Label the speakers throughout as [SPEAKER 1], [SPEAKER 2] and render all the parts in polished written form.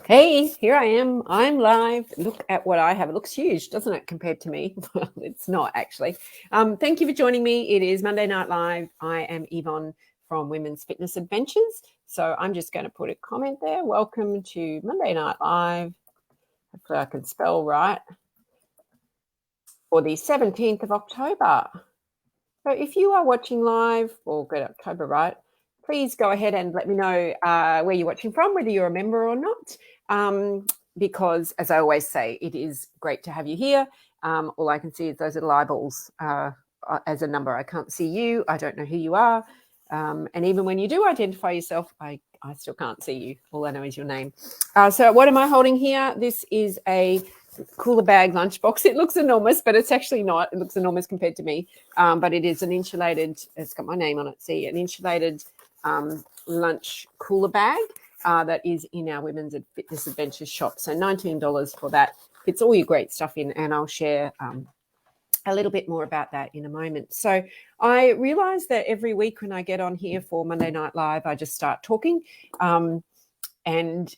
[SPEAKER 1] Hey, here I am. I'm live. Look at what I have. It looks huge, doesn't it, compared to me? Well, it's not actually. Thank you for joining me. It is Monday Night Live. I am Yvonne from Women's Fitness Adventures. So I'm just going to put a comment there. Welcome to Monday Night Live. Hopefully I can spell right. For the 17th of October. So if you are watching live or get October right, please go ahead and let me know where you're watching from, whether you're a member or not, because, as I always say, it is great to have you here. All I can see is those little eyeballs as a number. I can't see you. I don't know who you are. And even when you do identify yourself, I still can't see you. All I know is your name. So what am I holding here? This is a cooler bag lunchbox. It looks enormous, but it's actually not. It looks enormous compared to me, but it is an insulated, it's got my name on it, see, an insulated lunch cooler bag that is in our Women's Fitness Adventures shop. So $19 for that. Fits all your great stuff in, and I'll share a little bit more about that in a moment. So I realize that every week when I get on here for Monday Night Live, I just start talking and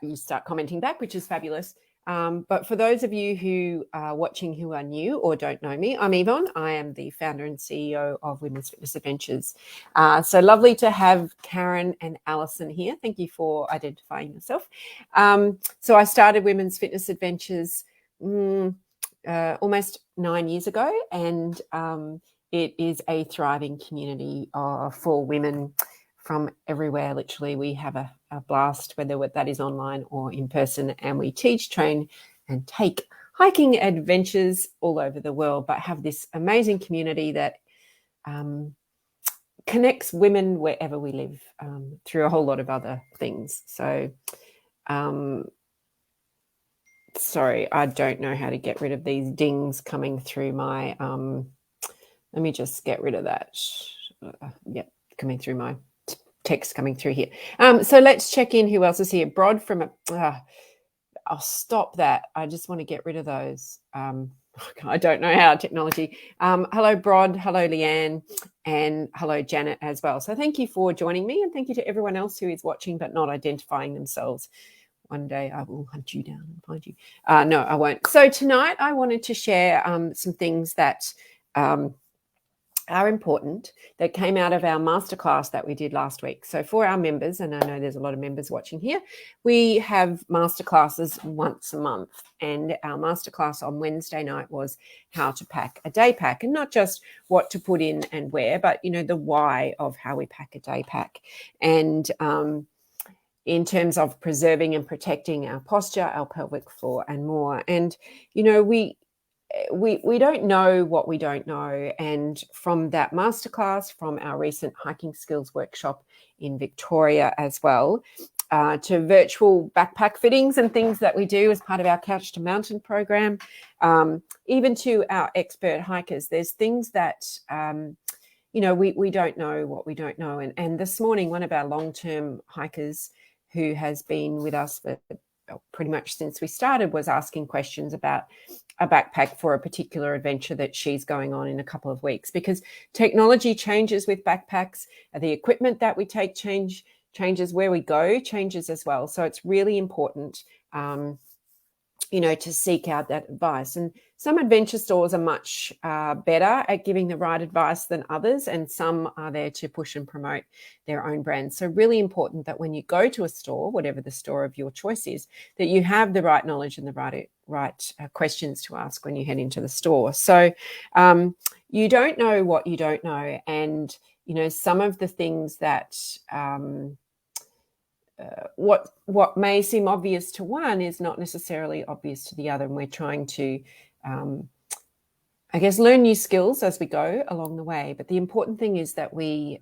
[SPEAKER 1] you start commenting back, which is fabulous. But for those of you who are watching who are new or don't know me, I'm Yvonne. I am the founder and CEO of Women's Fitness Adventures. So lovely to have Karen and Alison here. Thank you for identifying yourself. So I started Women's Fitness Adventures almost 9 years ago, and it is a thriving community for women from everywhere. Literally, we have a blast, whether that is online or in person, and we teach, train, and take hiking adventures all over the world, but have this amazing community that connects women wherever we live through a whole lot of other things. So, sorry, I don't know how to get rid of these dings coming through my, let me just get rid of that. Yep, coming through my text coming through here. So let's check in who else is here. Brod from I'll stop that. I just want to get rid of those. I don't know how technology. Hello, Brod. Hello, Leanne. And hello, Janet as well. So thank you for joining me, and thank you to everyone else who is watching but not identifying themselves. One day I will hunt you down and find you. No, I won't. So tonight I wanted to share some things that are important that came out of our masterclass that we did last week. So for our members, and I know there's a lot of members watching here, we have masterclasses once a month. And our masterclass on Wednesday night was how to pack a day pack, and not just what to put in and where, but, you know, the why of how we pack a day pack. And in terms of preserving and protecting our posture, our pelvic floor, and more. And, you know, we don't know what we don't know. And from that masterclass, from our recent hiking skills workshop in Victoria as well, to virtual backpack fittings and things that we do as part of our Couch to Mountain program, even to our expert hikers, there's things that, you know, we don't know what we don't know. And this morning, one of our long-term hikers who has been with us for pretty much since we started was asking questions about a backpack for a particular adventure that she's going on in a couple of weeks, because technology changes with backpacks, the equipment that we take changes, where we go changes as well. So it's really important, you know, to seek out that advice. And some adventure stores are much better at giving the right advice than others, and some are there to push and promote their own brand. So really important that when you go to a store, whatever the store of your choice is, that you have the right knowledge and the right questions to ask when you head into the store. So you don't know what you don't know. And, you know, some of the things that what may seem obvious to one is not necessarily obvious to the other. And we're trying to, I guess, learn new skills as we go along the way. But the important thing is that we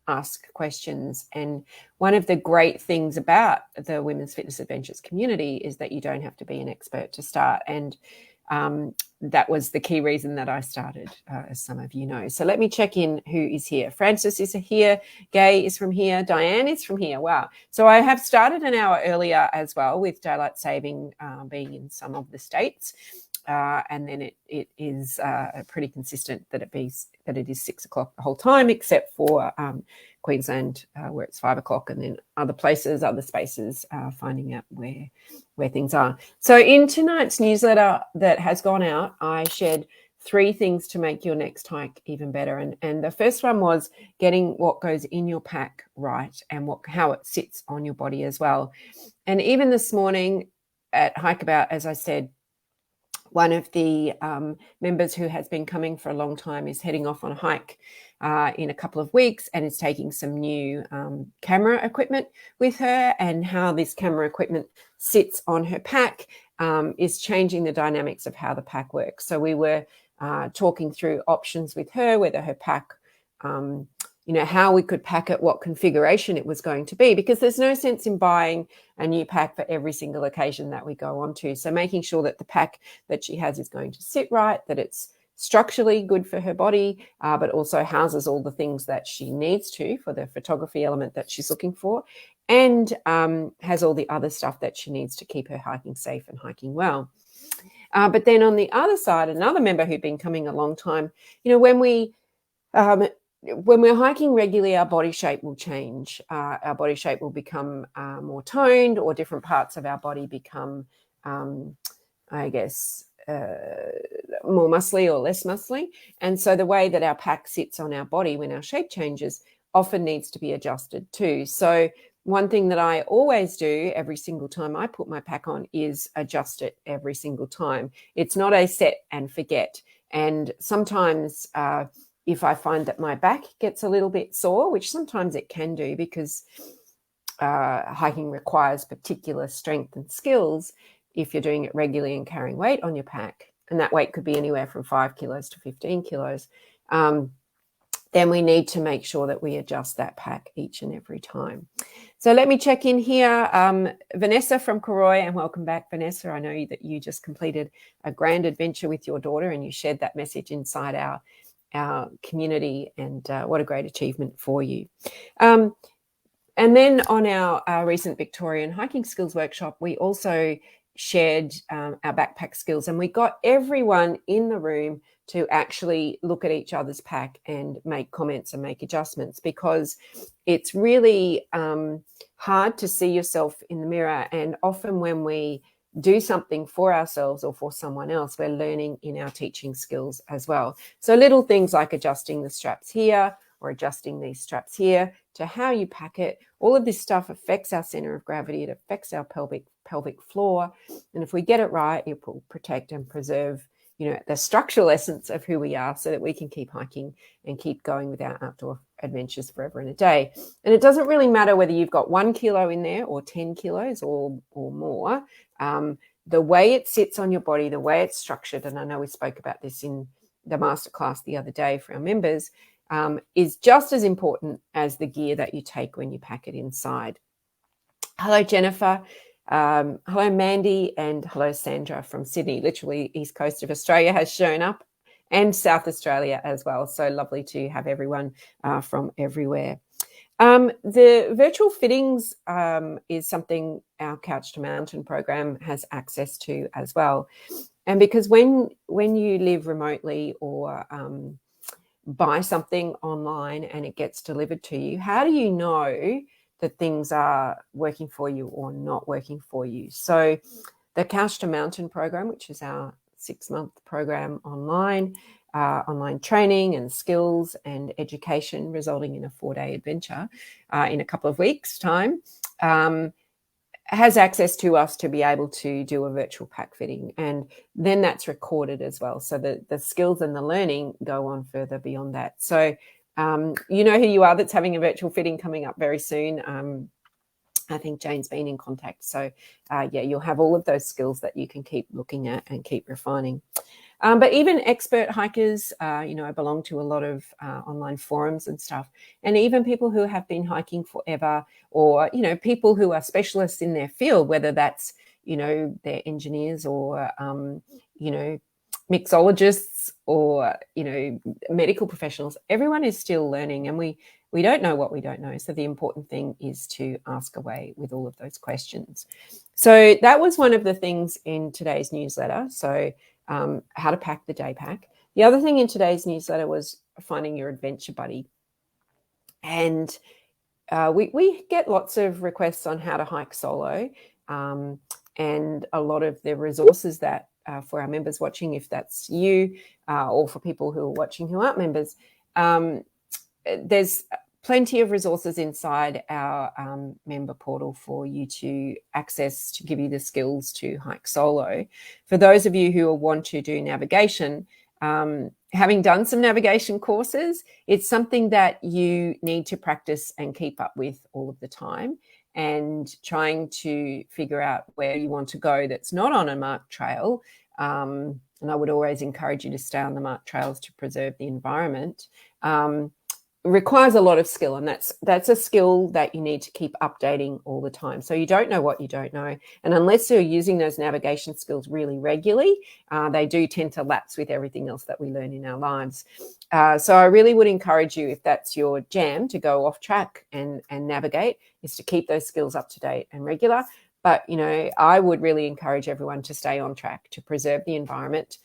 [SPEAKER 1] ask questions. And one of the great things about the Women's Fitness Adventures community is that you don't have to be an expert to start. And that was the key reason that I started, as some of you know. So let me check in who is here. Francis is here. Gay is from here. Diane is from here. Wow. So I have started an hour earlier as well, with daylight saving being in some of the states. and then it is pretty consistent that it is 6 o'clock the whole time, except for Queensland, where it's 5 o'clock, and then other places, other spaces, finding out where things are. So in tonight's newsletter that has gone out, I shared 3 things to make your next hike even better. And the first one was getting what goes in your pack right, and how it sits on your body as well. And even this morning at Hike About, as I said, one of the members who has been coming for a long time is heading off on a hike in a couple of weeks, and is taking some new camera equipment with her, and how this camera equipment sits on her pack is changing the dynamics of how the pack works. So we were talking through options with her, whether her pack, how we could pack it, what configuration it was going to be, because there's no sense in buying a new pack for every single occasion that we go on to. So making sure that the pack that she has is going to sit right, that it's structurally good for her body, but also houses all the things that she needs to for the photography element that she's looking for, and has all the other stuff that she needs to keep her hiking safe and hiking well. But then on the other side, another member who'd been coming a long time, when we're hiking regularly, our body shape will change. Our body shape will become more toned, or different parts of our body become, more muscly or less muscly. And so the way that our pack sits on our body when our shape changes often needs to be adjusted too. So one thing that I always do every single time I put my pack on is adjust it every single time. It's not a set and forget. And sometimes if I find that my back gets a little bit sore, which sometimes it can do because hiking requires particular strength and skills if you're doing it regularly and carrying weight on your pack, and that weight could be anywhere from 5 kilos to 15 kilos, then we need to make sure that we adjust that pack each and every time. So let me check in here. Vanessa from Koroy, and welcome back, Vanessa. I know that you just completed a grand adventure with your daughter, and you shared that message inside our community, and what a great achievement for you. And then on our recent Victorian hiking skills workshop, we also shared our backpack skills, and we got everyone in the room to actually look at each other's pack and make comments and make adjustments, because it's really hard to see yourself in the mirror. And often when we do something for ourselves or for someone else, we're learning in our teaching skills as well. So little things like adjusting the straps here or adjusting these straps here to how you pack it. All of this stuff affects our center of gravity. It affects our pelvic floor. And if we get it right, it will protect and preserve, the structural essence of who we are, so that we can keep hiking and keep going with our outdoor adventures forever and a day. And it doesn't really matter whether you've got 1 kilo in there or 10 kilos or more. The way it sits on your body, the way it's structured, and I know we spoke about this in the masterclass the other day for our members, is just as important as the gear that you take when you pack it inside. Hello, Jennifer. Hello, Mandy, and hello, Sandra from Sydney. Literally, east coast of Australia has shown up, and South Australia as well. So lovely to have everyone from everywhere. The virtual fittings is something our Couch to Mountain program has access to as well. And because when you live remotely or buy something online and it gets delivered to you, how do you know that things are working for you or not working for you? So the Couch to Mountain program, which is our 6-month program online training and skills and education, resulting in a 4-day adventure in a couple of weeks' time, has access to us to be able to do a virtual pack fitting. And then that's recorded as well. So the skills and the learning go on further beyond that. So you know who you are that's having a virtual fitting coming up very soon. I think Jane's been in contact. So you'll have all of those skills that you can keep looking at and keep refining. But even expert hikers, I belong to a lot of online forums and stuff, and even people who have been hiking forever, or, people who are specialists in their field, whether that's, they're engineers or, mixologists or, medical professionals. Everyone is still learning, and we don't know what we don't know. So the important thing is to ask away with all of those questions. So that was one of the things in today's newsletter. So how to pack the day pack. The other thing in today's newsletter was finding your adventure buddy. And we get lots of requests on how to hike solo, and a lot of the resources that for our members watching, if that's you, or for people who are watching who aren't members, there's plenty of resources inside our member portal for you to access to give you the skills to hike solo. For those of you who want to do navigation, having done some navigation courses, it's something that you need to practice and keep up with all of the time, and trying to figure out where you want to go that's not on a marked trail. And I would always encourage you to stay on the marked trails to preserve the environment. Requires a lot of skill, and that's a skill that you need to keep updating all the time. So you don't know what you don't know, and unless you're using those navigation skills really regularly, they do tend to lapse with everything else that we learn in our lives. So I really would encourage you, if that's your jam, to go off track and navigate, is to keep those skills up to date and regular. But I would really encourage everyone to stay on track to preserve the environment,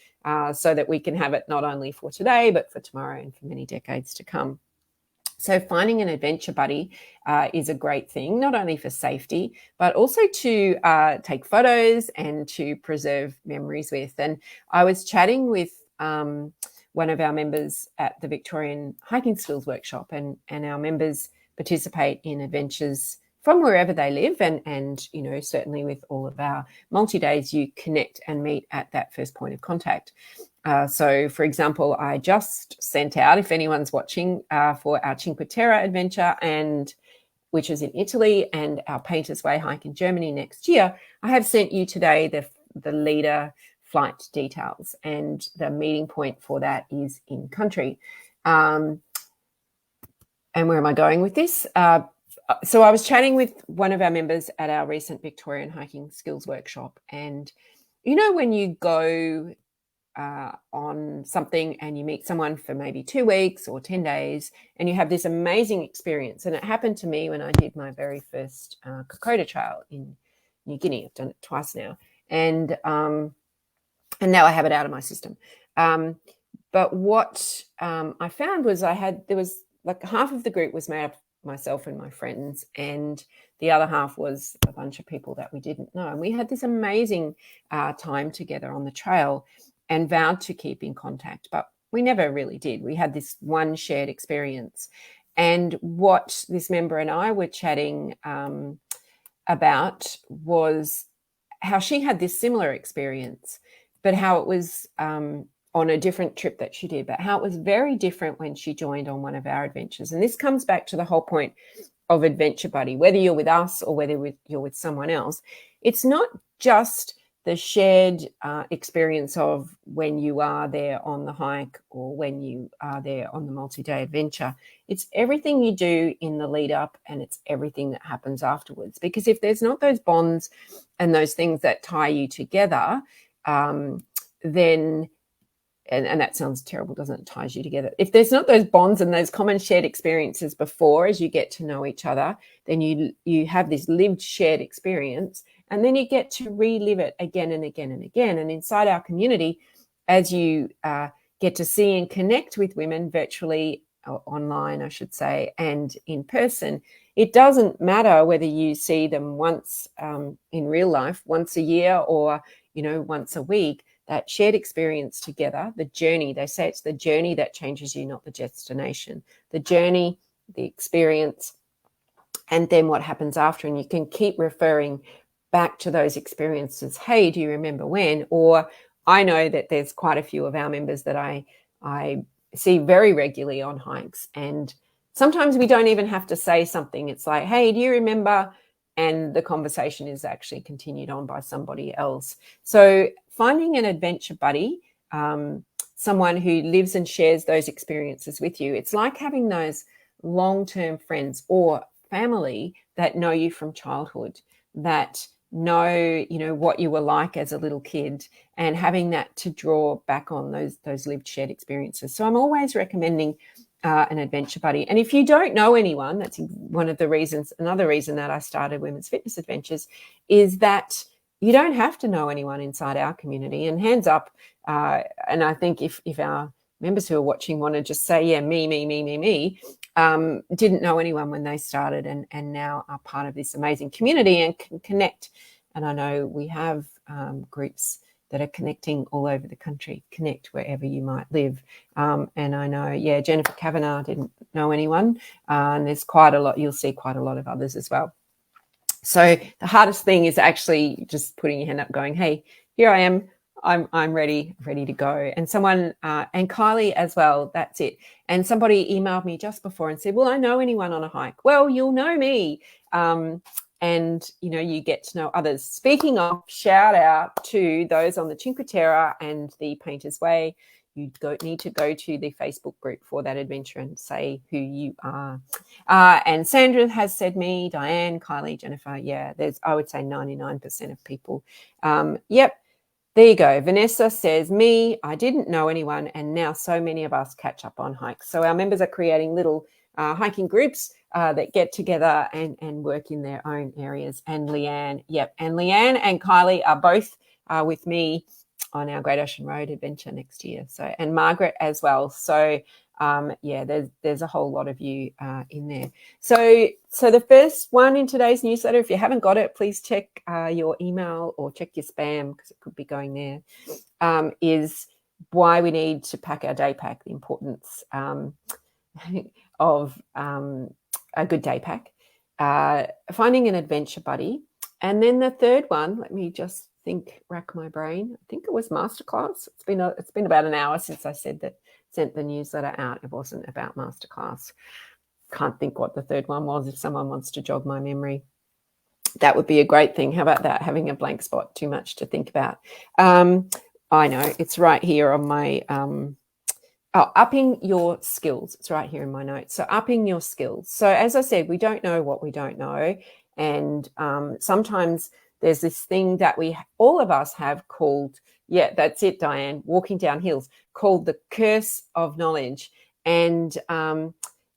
[SPEAKER 1] so that we can have it not only for today but for tomorrow and for many decades to come. So finding an adventure buddy is a great thing, not only for safety, but also to take photos and to preserve memories with. And I was chatting with one of our members at the Victorian Hiking Skills Workshop, and our members participate in adventures from wherever they live. And certainly with all of our multi-days, you connect and meet at that first point of contact. So, for example, I just sent out, if anyone's watching, for our Cinque Terre adventure, which is in Italy, and our Painter's Way hike in Germany next year, I have sent you today the leader flight details, and the meeting point for that is in country. And where am I going with this? So I was chatting with one of our members at our recent Victorian Hiking Skills Workshop, and when you go on something and you meet someone for maybe 2 weeks or 10 days and you have this amazing experience. And it happened to me when I did my very first Kokoda Trail in New Guinea. I've done it twice now, and now I have it out of my system. But what I found was there was like half of the group was made up of myself and my friends, and the other half was a bunch of people that we didn't know. And we had this amazing time together on the trail, and vowed to keep in contact, but we never really did. We had this one shared experience. And what this member and I were chatting about was how she had this similar experience, but how it was on a different trip that she did, but how it was very different when she joined on one of our adventures. And this comes back to the whole point of adventure buddy, whether you're with us or whether you're with someone else. It's not just the shared experience of when you are there on the hike or when you are there on the multi-day adventure. It's everything you do in the lead up, and it's everything that happens afterwards. Because if there's not those bonds and those things that tie you together, then, and that sounds terrible, doesn't it? Ties you together. If there's not those bonds and those common shared experiences before, as you get to know each other, then you have this lived shared experience. And then you get to relive it again and again and again. And inside our community, as you get to see and connect with women virtually, or online, I should say, and in person, it doesn't matter whether you see them once in real life, once a year, or once a week. That shared experience together, the journey, they say it's the journey that changes you, not the destination. The journey, the experience, and then what happens after. And you can keep referring back to those experiences. Hey, do you remember when? Or I know that there's quite a few of our members that I see very regularly on hikes, and sometimes we don't even have to say something. It's like, hey, do you remember? And the conversation is actually continued on by somebody else. So finding an adventure buddy, someone who lives and shares those experiences with you, it's like having those long-term friends or family that know you from childhood, that know what you were like as a little kid, and having that to draw back on those lived shared experiences. So I'm always recommending an adventure buddy. And if you don't know anyone, that's one of the reasons, another reason that I started Women's Fitness Adventures, is that you don't have to know anyone inside our community. And hands up, And I think if our members who are watching want to just say, yeah, me, didn't know anyone when they started and now are part of this amazing community and can connect. And I know we have groups that are connecting all over the country. Connect wherever you might live. And I know, yeah, Jennifer Kavanagh didn't know anyone. And there's quite a lot. You'll see quite a lot of others as well. So the hardest thing is actually just putting your hand up going, hey, here I am. I'm ready to go. And someone, and Kylie as well, that's it. And somebody emailed me just before and said, will I know anyone on a hike? Well, you'll know me. And, you know, you get to know others. Speaking of, shout out to those on the Cinque Terre and the Painter's Way. You need to go to the Facebook group for that adventure and say who you are. And Sandra has said me, Diane, Kylie, Jennifer. Yeah, there's, I would say 99% of people. Yep. There you go. Vanessa says, me, I didn't know anyone, and now so many of us catch up on hikes. So our members are creating little hiking groups that get together and work in their own areas. And Leanne, yep. And Leanne and Kylie are both with me on our Great Ocean Road adventure next year. So, and Margaret as well. So, yeah, there's a whole lot of you in there. So the first one in today's newsletter, if you haven't got it, please check your email or check your spam because it could be going there, is why we need to pack our day pack, the importance of a good day pack, finding an adventure buddy. And then the third one, let me just rack my brain. I think it was masterclass. It's been about an hour since I sent the newsletter out. It wasn't about masterclass. Can't think what the third one was. If someone wants to jog my memory, that would be a great thing. How about that? Having a blank spot, too much to think about. I know it's right here on my upping your skills. It's right here in my notes. So upping your skills. So as I said, we don't know what we don't know. And sometimes there's this thing that all of us have called, yeah, that's it, Diane, walking down hills, called the curse of knowledge. And,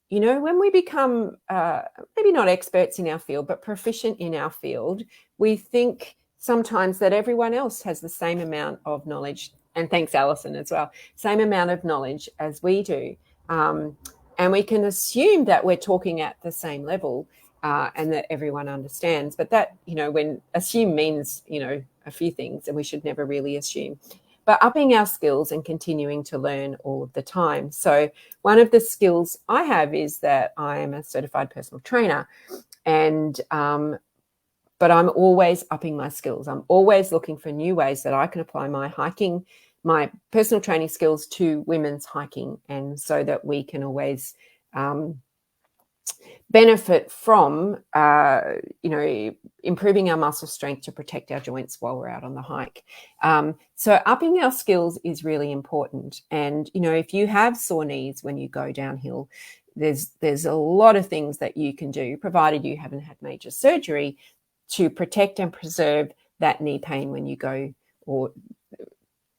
[SPEAKER 1] you know, when we become maybe not experts in our field, but proficient in our field, we think sometimes that everyone else has the same amount of knowledge. And thanks, Alison, as well, same amount of knowledge as we do. And we can assume that we're talking at the same level. And that everyone understands. But that, you know, when assume means, you know, a few things, and we should never really assume. But upping our skills and continuing to learn all of the time. So one of the skills I have is that I am a certified personal trainer, and but I'm always upping my skills. I'm always looking for new ways that I can apply my personal training skills to women's hiking, and so that we can always benefit from, you know, improving our muscle strength to protect our joints while we're out on the hike. So upping our skills is really important. And, you know, if you have sore knees when you go downhill, there's a lot of things that you can do, provided you haven't had major surgery, to protect and preserve that knee pain when you go, or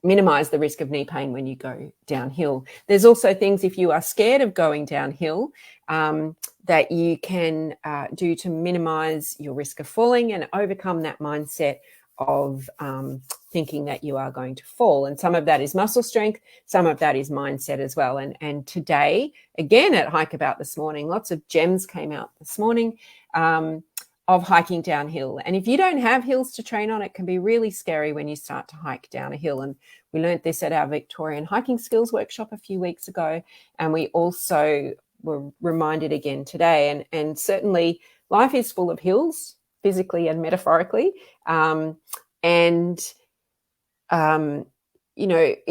[SPEAKER 1] minimize the risk of knee pain when you go downhill. There's also things, if you are scared of going downhill, that you can do to minimize your risk of falling and overcome that mindset of thinking that you are going to fall. And some of that is muscle strength, some of that is mindset as well. And today, again at Hike About this morning, lots of gems came out this morning of hiking downhill. And if you don't have hills to train on, it can be really scary when you start to hike down a hill. And we learned this at our Victorian Hiking Skills workshop a few weeks ago. And we also were reminded again today. And certainly life is full of hills, physically and metaphorically. You know,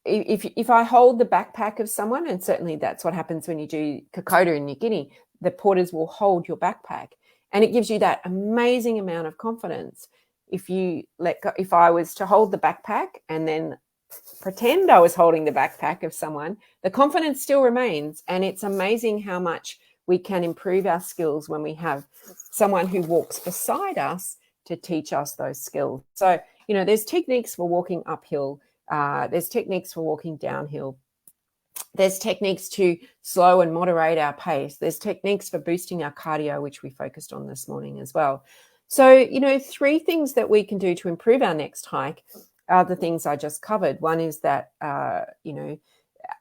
[SPEAKER 1] if I hold the backpack of someone, and certainly that's what happens when you do Kokoda in New Guinea, the porters will hold your backpack. And it gives you that amazing amount of confidence. If you let go, if I was to hold the backpack and then pretend I was holding the backpack of someone, the confidence still remains. And it's amazing how much we can improve our skills when we have someone who walks beside us to teach us those skills. So, you know, there's techniques for walking uphill. There's techniques for walking downhill. There's techniques to slow and moderate our pace. There's techniques for boosting our cardio, which we focused on this morning as well. So, you know, 3 things that we can do to improve our next hike are the things I just covered. One is that,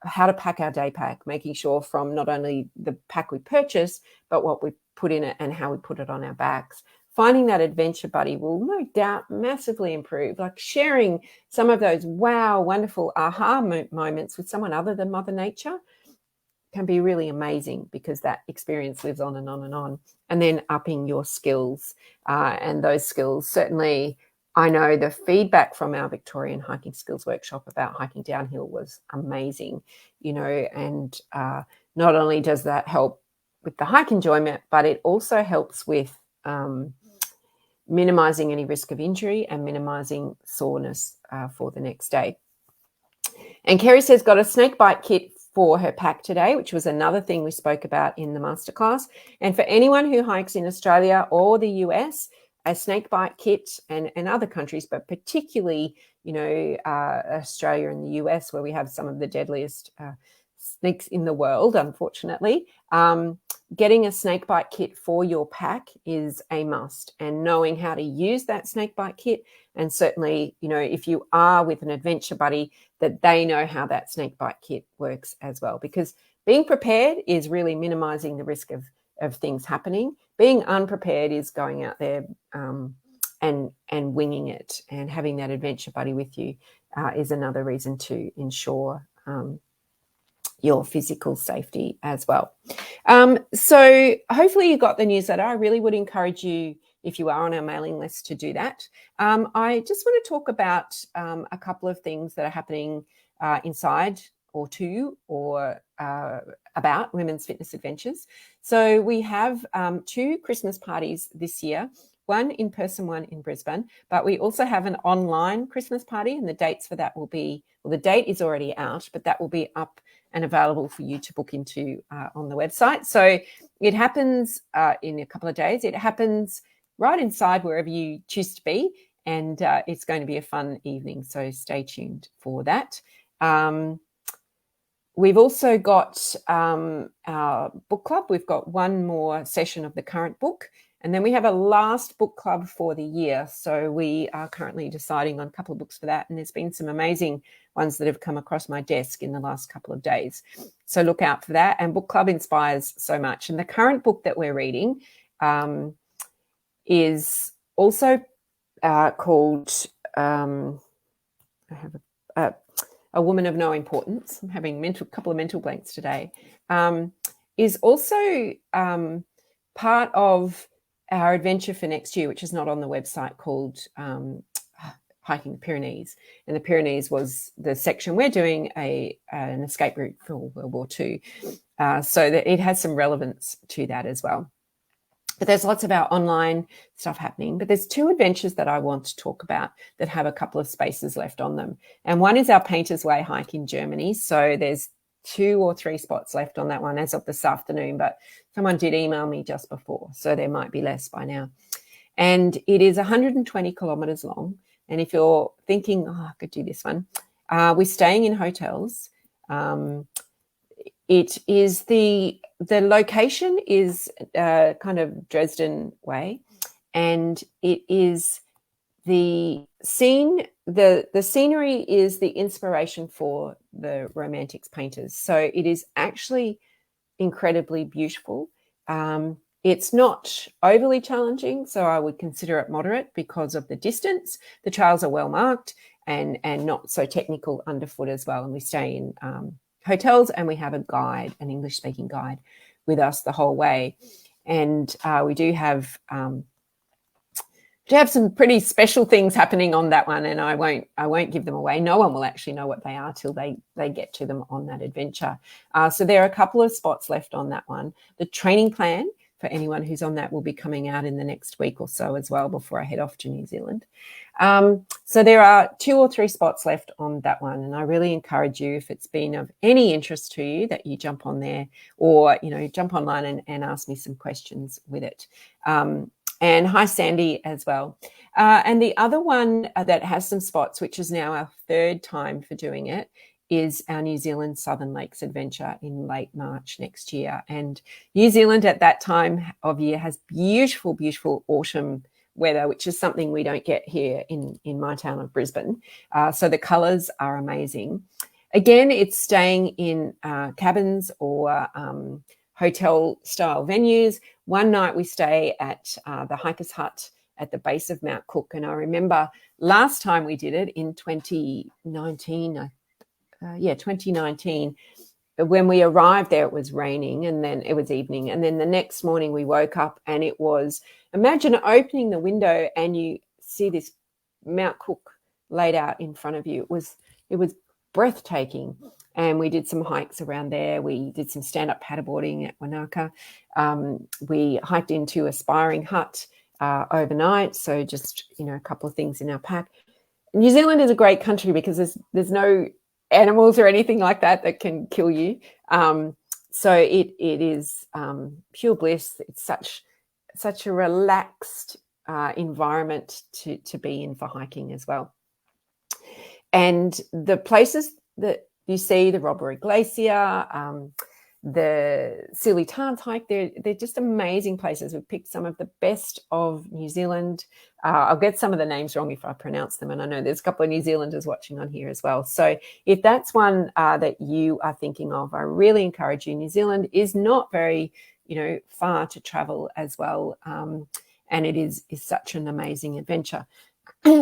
[SPEAKER 1] how to pack our day pack, making sure from not only the pack we purchase, but what we put in it and how we put it on our backs. Finding that adventure buddy will no doubt massively improve, like sharing some of those wow, wonderful aha moments with someone other than Mother Nature can be really amazing, because that experience lives on and on and on. And then upping your skills, and those skills, certainly I know the feedback from our Victorian Hiking Skills Workshop about hiking downhill was amazing, and not only does that help with the hike enjoyment, but it also helps with minimizing any risk of injury and minimizing soreness for the next day. And Kerry says, got a snake bite kit for her pack today, which was another thing we spoke about in the masterclass. And for anyone who hikes in Australia or the US, a snake bite kit, and other countries, but particularly, Australia and the US, where we have some of the deadliest snakes in the world, unfortunately, getting a snake bite kit for your pack is a must. And knowing how to use that snake bite kit, and certainly, if you are with an adventure buddy, that they know how that snake bite kit works as well, because being prepared is really minimizing the risk of things happening. Being unprepared is going out there and winging it, and having that adventure buddy with you is another reason to ensure your physical safety as well. So hopefully you got the newsletter. I really would encourage you, if you are on our mailing list, to do that. I just want to talk about a couple of things that are happening inside or to or about Women's Fitness Adventures. So we have 2 Christmas parties this year, one in person, one in Brisbane, but we also have an online Christmas party, and the dates for that will be, well, the date is already out, but that will be up and available for you to book into on the website. So it happens in a couple of days. It happens right inside wherever you choose to be, and it's going to be a fun evening, so stay tuned for that. We've also got our book club. We've got one more session of the current book, and then we have a last book club for the year. So we are currently deciding on a couple of books for that, and there's been some amazing ones that have come across my desk in the last couple of days. So look out for that. And book club inspires so much. And the current book that we're reading is also called I have a Woman of No Importance. I'm having a couple of mental blanks today. Is also part of our adventure for next year, which is not on the website, called Hiking the Pyrenees. And the Pyrenees was the section we're doing an escape route for World War II. So that it has some relevance to that as well. But there's lots of our online stuff happening. But there's 2 adventures that I want to talk about that have a couple of spaces left on them. And one is our Painter's Way hike in Germany. So there's 2 or 3 spots left on that one as of this afternoon. But someone did email me just before, so there might be less by now. And it is 120 kilometres long. And if you're thinking, I could do this one, we're staying in hotels. It is the location is kind of Dresden way, and it is the scene. The scenery is the inspiration for the Romantics painters. So it is actually incredibly beautiful. It's not overly challenging, so I would consider it moderate because of the distance. The trails are well marked and not so technical underfoot as well. And we stay in hotels, and we have a guide, an English-speaking guide, with us the whole way. And we do have some pretty special things happening on that one, and I won't give them away. No one will actually know what they are till they get to them on that adventure. So there are a couple of spots left on that one. The training plan for anyone who's on that will be coming out in the next week or so as well, before I head off to New Zealand. So there are 2 or 3 spots left on that one, and I really encourage you, if it's been of any interest to you, that you jump on there, or jump online and ask me some questions with it. And hi Sandy as well. And the other one that has some spots, which is now our 3rd time for doing it, is our New Zealand Southern Lakes adventure in late March next year. And New Zealand at that time of year has beautiful, beautiful autumn weather, which is something we don't get here in my town of Brisbane. So the colours are amazing. Again, it's staying in cabins or hotel-style venues. One night we stay at the Hiker's Hut at the base of Mount Cook. And I remember last time we did it in 2019, 2019, when we arrived there, it was raining and then it was evening. And then the next morning we woke up and it was, imagine opening the window and you see this Mount Cook laid out in front of you. It was breathtaking. And we did some hikes around there. We did some stand-up paddleboarding at Wanaka. We hiked into Aspiring Hut overnight. So just, a couple of things in our pack. New Zealand is a great country because there's no animals or anything like that can kill you. So it is pure bliss. It's such a relaxed environment to be in for hiking as well. And the places that you see, the Robbery Glacier, the Sealy Tarns hike, they're just amazing places. We've picked some of the best of New Zealand. I'll get some of the names wrong if I pronounce them, and I know there's a couple of New Zealanders watching on here as well. So if that's one that you are thinking of, I really encourage you. New Zealand is not very, far to travel as well, and it is such an amazing adventure.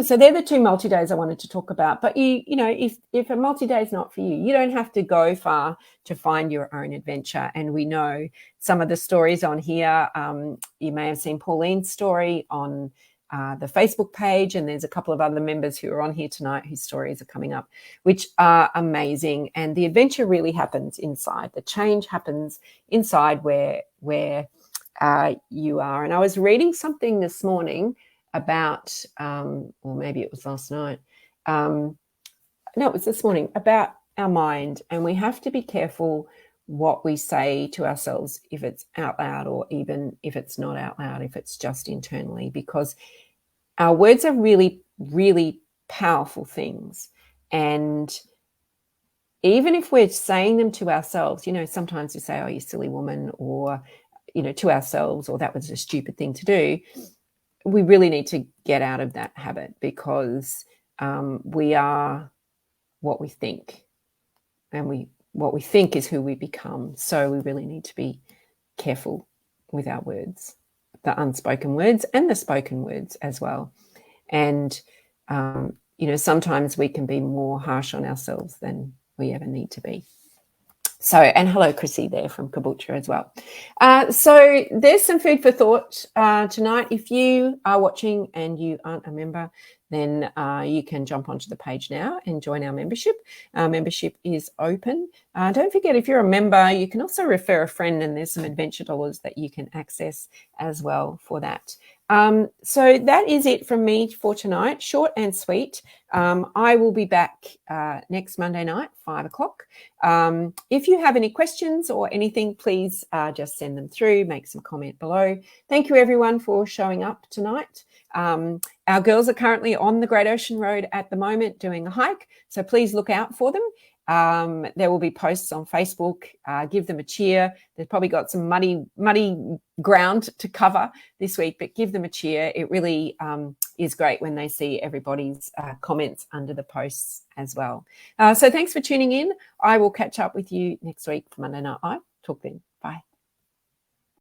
[SPEAKER 1] So they're the two multi-days I wanted to talk about. But if a multi-day is not for you, you don't have to go far to find your own adventure. And we know some of the stories on here. You may have seen Pauline's story on the Facebook page, and there's a couple of other members who are on here tonight whose stories are coming up, which are amazing. And the adventure really happens inside. The change happens inside where you are. And I was reading something this morning about, or maybe it was last night. No, it was this morning, about our mind. And we have to be careful what we say to ourselves, if it's out loud or even if it's not out loud, if it's just internally, because our words are really, really powerful things. And even if we're saying them to ourselves, sometimes we say, oh, you silly woman, or, to ourselves, or that was a stupid thing to do. We really need to get out of that habit, because we are what we think, and what we think is who we become. So we really need to be careful with our words, the unspoken words and the spoken words as well. And, sometimes we can be more harsh on ourselves than we ever need to be. So, and hello, Chrissy there from Caboolture as well. So there's some food for thought tonight. If you are watching and you aren't a member, then you can jump onto the page now and join our membership. Our membership is open. Don't forget, if you're a member, you can also refer a friend, and there's some adventure dollars that you can access as well for that. So that is it from me for tonight, short and sweet. I will be back next Monday night, 5:00. If you have any questions or anything, please just send them through, make some comment below. Thank you everyone for showing up tonight. Our girls are currently on the Great Ocean Road at the moment doing a hike, so please look out for them. There will be posts on Facebook. Give them a cheer. They've probably got some muddy ground to cover this week, but give them a cheer. It really is great when they see everybody's comments under the posts as well. So thanks for tuning in. I will catch up with you next week for Monday Night Live. Talk then.